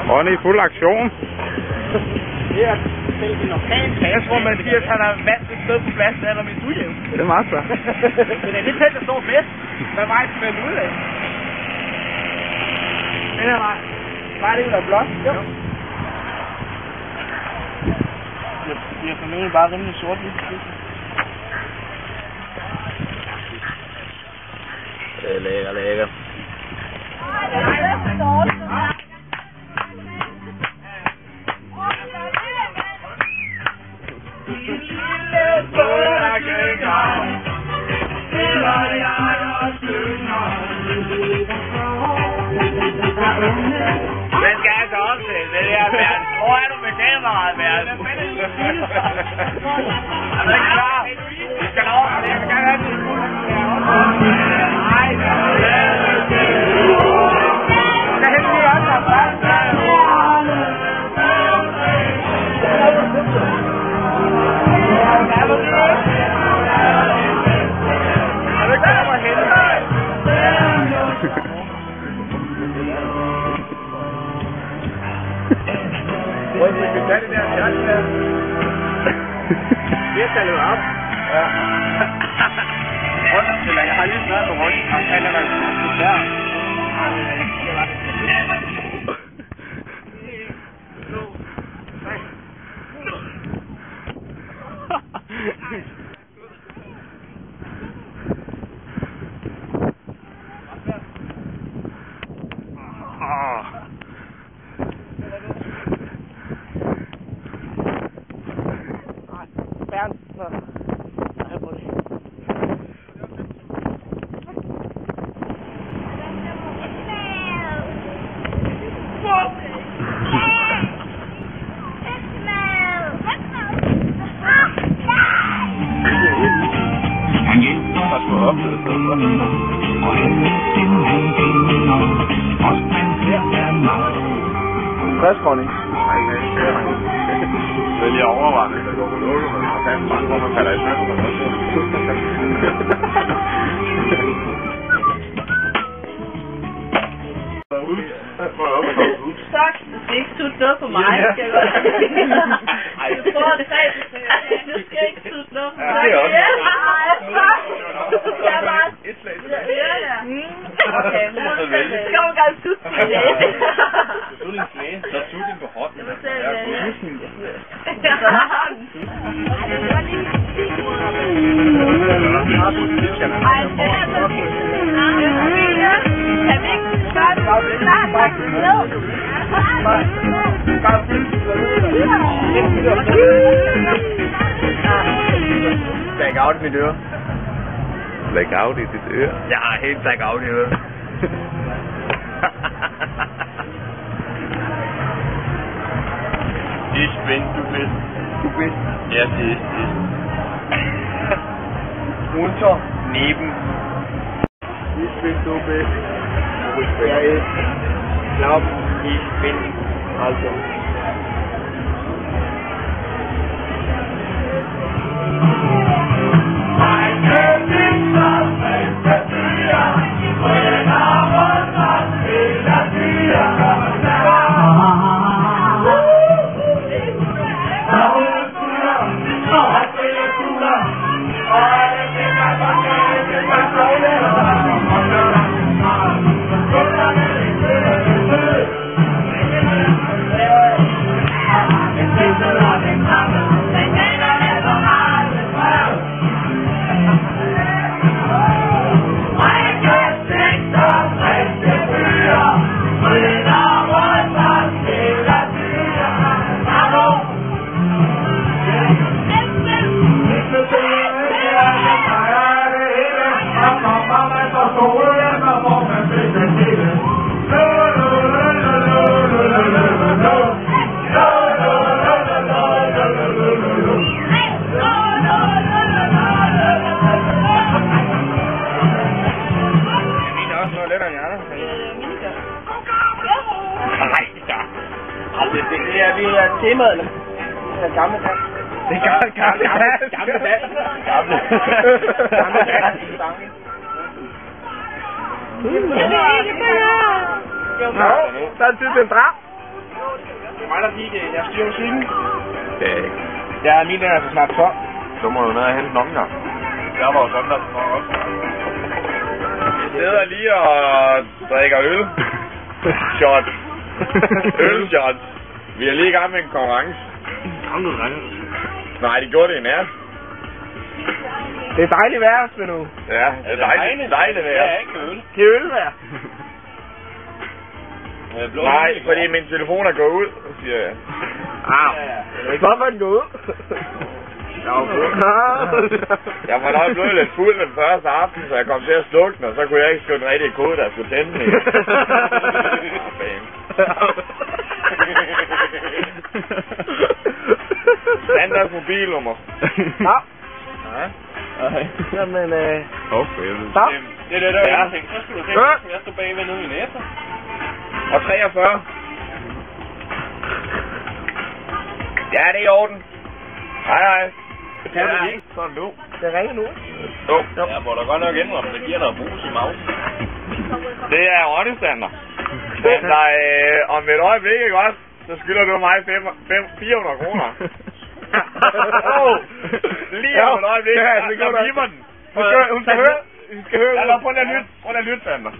Ronny i fuld aktion. Det er en orkan. Jeg tror, Mathias han har valgt et sted på pladsen, eller min ujævn. Det er meget svært. Men det er lidt tæt, der står fest. Hvad vej skal man ud af? Den her vej. Vej det ud af blot. Jo. Det er formentlig bare rimelig sort-hvidt. Det er lækker, lækker. Den skal altså også til det der, Bernd. Hvor er du med kameraet, Bernd? Er du ikke klar? Vi skal over. Jeg vil gerne have det. Nej, det er det. Jeg skal hente lige andre. Er du ikke der, hvor hente? Hvor skal vi tage det der chance der? Det er tallet op. Ja. Eller jeg har lige snart på ryggen. Han er der. Bernd, så jeg på det. Han hjælper der skulle op til det. Og frisk, Ronny. Det er lige overvejet, at der går på lukket, men der er fandme mange, hvor man falder i søvn, og Tak, du skal ikke sutte noget på mig, skal jeg godt. Du prøver at tage det, du skal ikke sutte noget på mig. Jeg er bare... et slag til Ja. Okay, så skal man gerne sutte på det. Du din knæ, så sut din på hånden. Ja. Blackout i mit øre. Blackout i dit øre? Jeg har helt blackout i øret. Ich bin, du bist. Du bist? Ja, sie ist. Unter, neben. Ich bin, du bist. Er ist. Glaub, ich bin. Also. Hjerner. Nej, ja. Altså, vi er temaet, eller? Det er gamle vand. Det er gamle vand. Gamle vand. Nå, der er tid til en drab. Det er mig, der gik. Jeg styrer musikken. Okay. Ja, min er altså snart 12. Så må du ned og hente en omgang. Der var jo sådan, der var også. Vi sidder lige og drikker øl. Shots. Ølshots. Vi er lige i gang med en konkurrence. Nej, de gjorde det i nat. Det er dejligt vejr, Svend nu. Ja, det er dejligt vejr. Det er ikke øl. Det er ølvejr. Nej, fordi min telefon er gået ud, siger jeg. Hvorfor er den gået ud? Jeg var nok blevet lidt fuld den første aften, så jeg kom til at slukke den, og så kunne jeg ikke skrive den rigtige kode, der skulle tænde den. Standards mobilnummer. Ja. Jamen, stop. Det er det, der er. Så skulle du tænke, at jeg stod bagved nede i næsen. Og 43. Ja, det er i orden. Hej. Det kan du ikke. Sådan nu. Det ringer nu. Jo. Jeg må da godt nok indrømme, det giver noget brus i maven. Det er Ronny-stander. Om et øjeblik, ikke også? Så skylder du mig 400 kroner. Lige om et øjeblik. Ja, det gør du. Hun skal høre. Vi skal høre. Ja, prøv at lytte, Sander.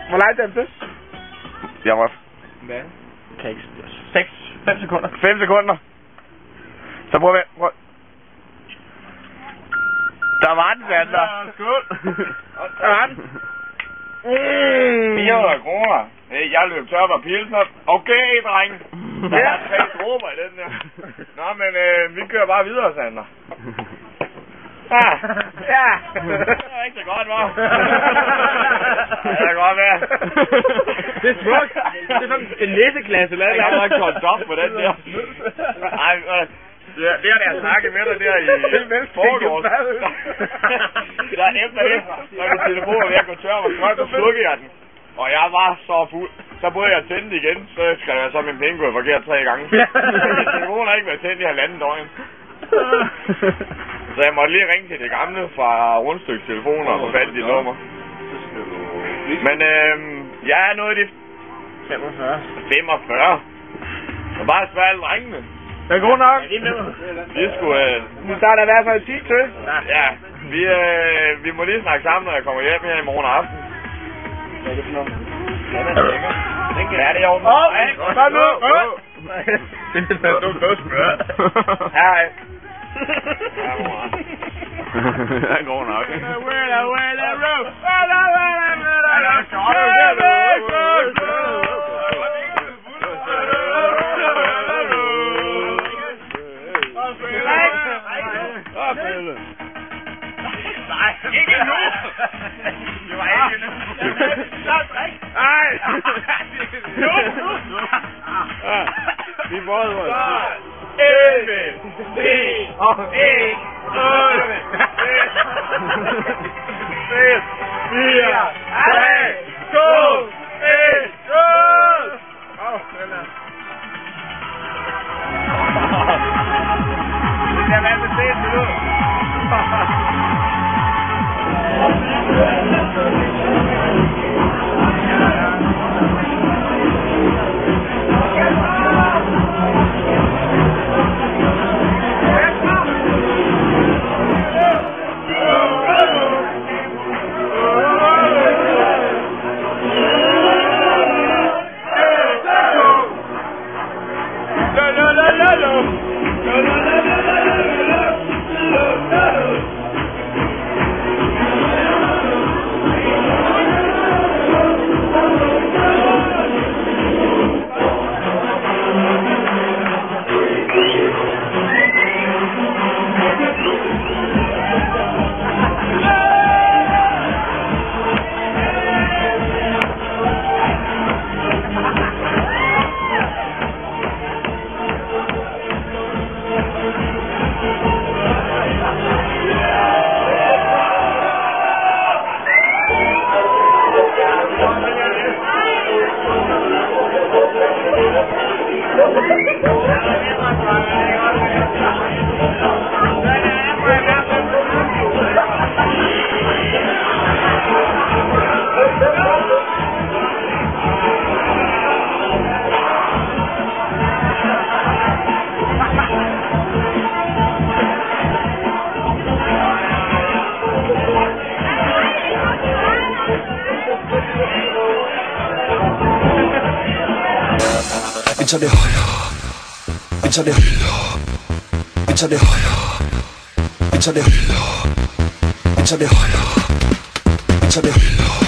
Hvor langt er det? Jeg var... Hvad? Kan ikke... 5 sekunder. 5 sekunder. Så prøv. Der var den, Sander. Skål. Der var den. 400 kroner. Jeg løb tør på pilsner. Okay, dreng. Der er 3 dråber i den der. Nå, men vi kører bare videre, Sander. Ja. Det er ikke så godt, hva'? Det er godt, hva'? Det er smukt. Det er sådan en læseklasse, eller jeg har ikke holdt op på den der. Ej, det har jeg snakket med dig der i forgårs. Der efter det, når min telefon er ved at gå tør, så slukkede jeg den. Og jeg var så fuld. Så både jeg tændte igen, så skrev jeg så min penge gået forkert 3 gange. Min telefon har ikke været tændt i 1,5 døgn. Så jeg måtte lige ringe til det gamle fra rundstykstelefoner og få fat i dit nummer. Men jeg er nået i de 45. Så bare spørg alle drengene. Det er god nok. Vi skulle... Nu starter i hvert fald 10 til. Ja, vi må lige snakke sammen, når jeg kommer hjem her i morgen aften. Hvad er det for noget? Ja, det er jo... Kom nu! Det er dumt at spørge. Hej. Det går nok. Nej, ikke nu! Det var ikke nu. Nej! Nu! Vi både var... 11, 10, 1, 8, 6, 4, 3, 2, 1, skål! Det er hvad det ses nu. Échale, échale, échale, échale, échale, échale.